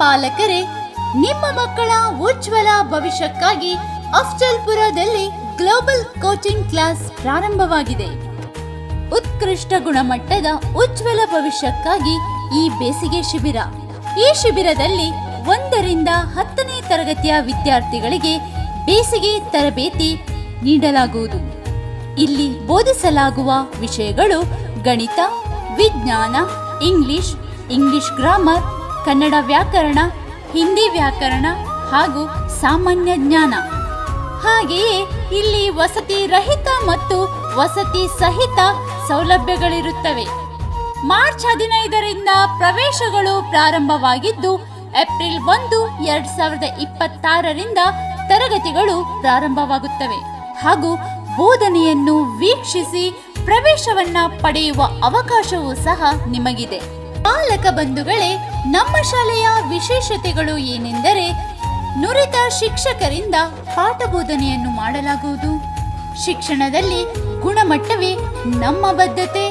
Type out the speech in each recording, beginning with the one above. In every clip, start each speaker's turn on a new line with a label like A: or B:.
A: ಪಾಲಕರೇ, ನಿಮ್ಮ ಮಕ್ಕಳ ಉಜ್ವಲ ಭವಿಷ್ಯಕ್ಕಾಗಿ ಅಫ್ಜಲ್ಪುರದಲ್ಲಿ ಗ್ಲೋಬಲ್ ಕೋಚಿಂಗ್ ಕ್ಲಾಸ್ ಪ್ರಾರಂಭವಾಗಿದೆ. ಉತ್ಕೃಷ್ಟ ಗುಣಮಟ್ಟದ ಉಜ್ವಲ ಭವಿಷ್ಯಕ್ಕಾಗಿ ಈ ಬೇಸಿಗೆ ಶಿಬಿರ. ಈ ಶಿಬಿರದಲ್ಲಿ 1ರಿಂದ 10ನೇ ತರಗತಿಯ ವಿದ್ಯಾರ್ಥಿಗಳಿಗೆ ಬೇಸಿಗೆ ತರಬೇತಿ ನೀಡಲಾಗುವುದು. ಇಲ್ಲಿ ಬೋಧಿಸಲಾಗುವ ವಿಷಯಗಳು ಗಣಿತ, ವಿಜ್ಞಾನ, ಇಂಗ್ಲಿಷ್ ಗ್ರಾಮರ್, ಕನ್ನಡ ವ್ಯಾಕರಣ, ಹಿಂದಿ ವ್ಯಾಕರಣ ಹಾಗೂ ಸಾಮಾನ್ಯ ಜ್ಞಾನ. ಹಾಗೆಯೇ ಇಲ್ಲಿ ವಸತಿ ರಹಿತ ಮತ್ತು ವಸತಿ ಸಹಿತ ಸೌಲಭ್ಯಗಳಿರುತ್ತವೆ. ಮಾರ್ಚ್ 15ರಿಂದ ಪ್ರವೇಶಗಳು ಪ್ರಾರಂಭವಾಗಿದ್ದು ಏಪ್ರಿಲ್ 1, 2026ರಿಂದ ತರಗತಿಗಳು ಪ್ರಾರಂಭವಾಗುತ್ತವೆ ಹಾಗೂ ಬೋಧನೆಯನ್ನು ವೀಕ್ಷಿಸಿ ಪ್ರವೇಶವನ್ನ ಪಡೆಯುವ ಅವಕಾಶವೂ ಸಹ ನಿಮಗಿದೆ. ಪಾಲಕ ಬಂಧುಗಳೇ, ನಮ್ಮ ಶಾಲೆಯ ವಿಶೇಷತೆಗಳು ಏನೆಂದರೆ ನುರಿತ ಶಿಕ್ಷಕರಿಂದ ಪಾಠ ಬೋಧನೆಯನ್ನು ಮಾಡಲಾಗುವುದು. ಶಿಕ್ಷಣದಲ್ಲಿ ಗುಣಮಟ್ಟವೇ ನಮ್ಮ ಬದ್ಧತೆ.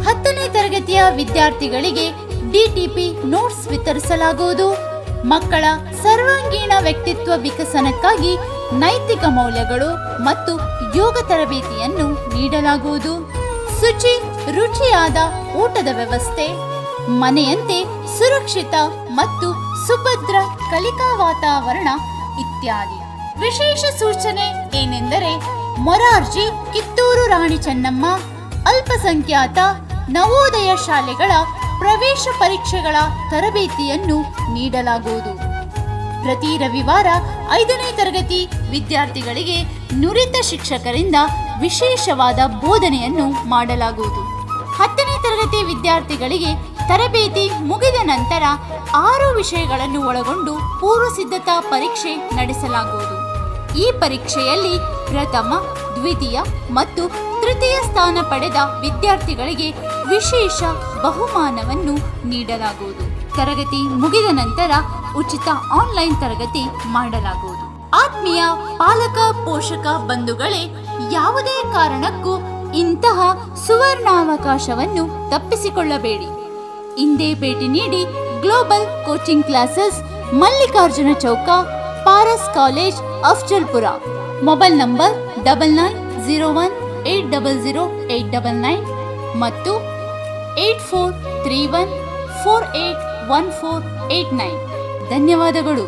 A: 10ನೇ ತರಗತಿಯ ವಿದ್ಯಾರ್ಥಿಗಳಿಗೆ DTP ನೋಟ್ಸ್ ವಿತರಿಸಲಾಗುವುದು. ಮಕ್ಕಳ ಸರ್ವಾಂಗೀಣ ವ್ಯಕ್ತಿತ್ವ ವಿಕಸನಕ್ಕಾಗಿ ನೈತಿಕ ಮೌಲ್ಯಗಳು ಮತ್ತು ಯೋಗ ತರಬೇತಿಯನ್ನು ನೀಡಲಾಗುವುದು. ಶುಚಿ, ರುಚಿಯಾದ ಊಟದ ವ್ಯವಸ್ಥೆ, ಮನೆಯಂತೆ ಸುರಕ್ಷಿತ ಮತ್ತು ಸುಭದ್ರ ಕಲಿಕಾ ವಾತಾವರಣ ಇತ್ಯಾದಿ. ವಿಶೇಷ ಸೂಚನೆ ಏನೆಂದರೆ ಮೊರಾರ್ಜಿ, ಕಿತ್ತೂರು ರಾಣಿ ಚೆನ್ನಮ್ಮ, ಅಲ್ಪಸಂಖ್ಯಾತ ನವೋದಯ ಶಾಲೆಗಳ ಪ್ರವೇಶ ಪರೀಕ್ಷೆಗಳ ತರಬೇತಿಯನ್ನು ನೀಡಲಾಗುವುದು. ಪ್ರತಿ ರವಿವಾರ 5ನೇ ತರಗತಿ ವಿದ್ಯಾರ್ಥಿಗಳಿಗೆ ನುರಿತ ಶಿಕ್ಷಕರಿಂದ ವಿಶೇಷವಾದ ಬೋಧನೆಯನ್ನು ಮಾಡಲಾಗುವುದು. 10ನೇ ತರಗತಿ ವಿದ್ಯಾರ್ಥಿಗಳಿಗೆ ತರಬೇತಿ ಮುಗಿದ ನಂತರ 6 ವಿಷಯಗಳನ್ನು ಒಳಗೊಂಡು ಪೂರ್ವ ಸಿದ್ಧತಾ ಪರೀಕ್ಷೆ ನಡೆಸಲಾಗುವುದು. ಈ ಪರೀಕ್ಷೆಯಲ್ಲಿ ಪ್ರಥಮ, ದ್ವಿತೀಯ ಮತ್ತು ತೃತೀಯ ಸ್ಥಾನ ಪಡೆದ ವಿದ್ಯಾರ್ಥಿಗಳಿಗೆ ವಿಶೇಷ ಬಹುಮಾನವನ್ನು ನೀಡಲಾಗುವುದು. ತರಗತಿ ಮುಗಿದ ನಂತರ ಉಚಿತ ಆನ್ಲೈನ್ ತರಗತಿ ಮಾಡಲಾಗುವುದು. ಆತ್ಮೀಯ ಪಾಲಕ ಪೋಷಕ ಬಂಧುಗಳೇ, ಯಾವುದೇ ಕಾರಣಕ್ಕೂ ಇಂತಹ ಸುವರ್ಣಾವಕಾಶವನ್ನು ತಪ್ಪಿಸಿಕೊಳ್ಳಬೇಡಿ. ಇಂದೇ ಭೇಟಿ ನೀಡಿ ಗ್ಲೋಬಲ್ ಕೋಚಿಂಗ್ ಕ್ಲಾಸಸ್, ಮಲ್ಲಿಕಾರ್ಜುನ ಚೌಕ, Paras college, Afzalpur. Mobile number 9901800899 ಮತ್ತು 8431481489. ಧನ್ಯವಾದಗಳು.